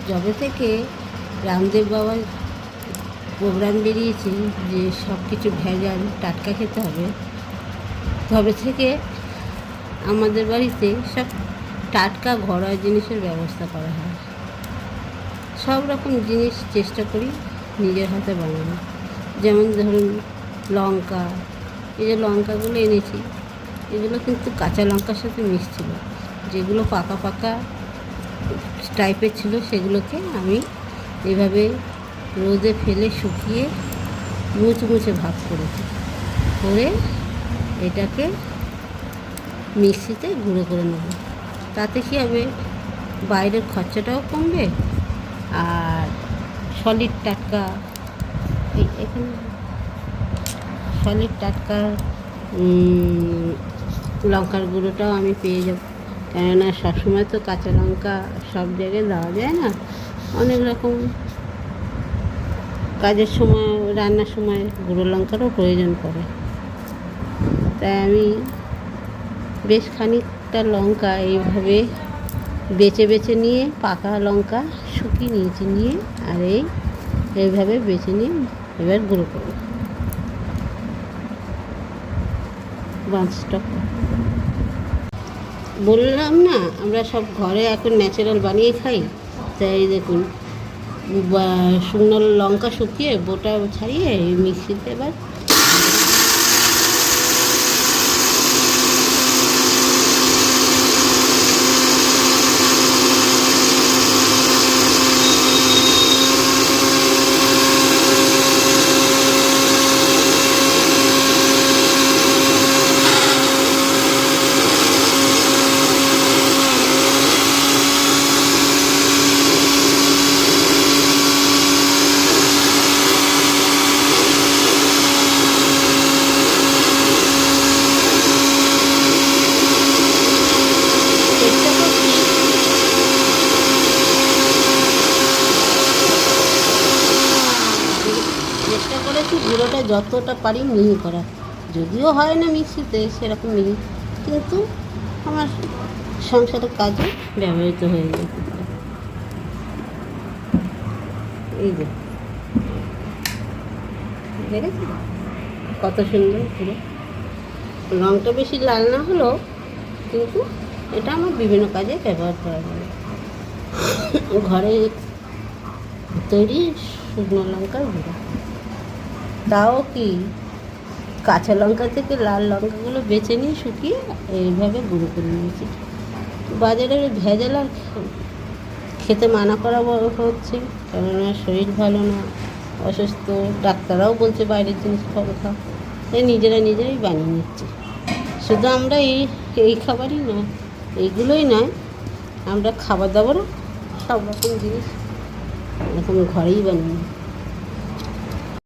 যবে থেকে রামদেব বাবার প্রোগ্রাম বেরিয়েছে যে সব কিছু ভেজাল টাটকা খেতে হবে, তবে থেকে আমাদের বাড়িতে সব টাটকা ঘরোয়া জিনিসের ব্যবস্থা করা হয়। সব রকম জিনিস চেষ্টা করি নিজের হাতে বানানো। যেমন ধরুন লঙ্কা, এই যে লঙ্কাগুলো এনেছি, এগুলো কিন্তু কাঁচা লঙ্কার সাথে মিশছিল। যেগুলো পাকা পাকা টাইপের ছিল সেগুলোকে আমি এভাবে রোদে ফেলে শুকিয়ে মুচমুচে ভাগ করেছি, করে এটাকে মিক্সিতে গুঁড়ো করে নেব। তাতে কী হবে, বাইরের খরচাটাও কমবে, আর সলিড টাটকা এখানে সলিড টাটকা লঙ্কার গুঁড়োটাও আমি পেয়ে যাব। কেননা সবসময় তো কাঁচা লঙ্কা সব জায়গায় দেওয়া যায় না, অনেক রকম কাজের সময়, রান্নার সময় গুঁড়ো লঙ্কারও প্রয়োজন পড়ে। তাই আমি বেশ খানিকটা লঙ্কা এইভাবে বেছে বেছে নিয়ে, পাকা লঙ্কা শুকিয়ে নিয়েছি, নিয়ে আর এইভাবে বেছে নিয়ে এবার গুঁড়ো করব। বাঁচটা বললাম না, আমরা সব ঘরে এখন ন্যাচারাল বানিয়ে খাই। তাই দেখুন, শুকনো লঙ্কা শুকিয়ে বোটা ছাড়িয়ে মিক্সিতে এবার চেষ্টা করেছি গুঁড়োটা যতটা পারি মিহি করা। যদিও হয় না মিক্সিতে সেরকম মিহি, কিন্তু আমার সংসারের কাজে ব্যবহৃত হয়ে যায়। এই যে দেখেছি কত সুন্দর পুরো, রঙটা বেশি লাল না হলেও কিন্তু এটা আমার বিভিন্ন কাজে ব্যবহার করা যায়। ঘরে তৈরি শুকনো লঙ্কার গুঁড়ো, তাও কি কাঁচা লঙ্কা থেকে লাল লঙ্কাগুলো বেছে নিয়ে শুকিয়ে এইভাবে গুঁড়ো করে নিয়েছি। বাজারের ভেজাল আর খেতে মানা করা হচ্ছে, কেননা শরীর ভালো না, অসুস্থ, ডাক্তাররাও বলছে বাইরের জিনিস খাও। তাই নিজেরাই বানিয়ে নিচ্ছি। শুধু আমরা এই খাবারই নয়, এইগুলোই নয়, আমরা খাবার দাবারও সব রকম জিনিস এরকম ঘরেই বানিয়ে নিই।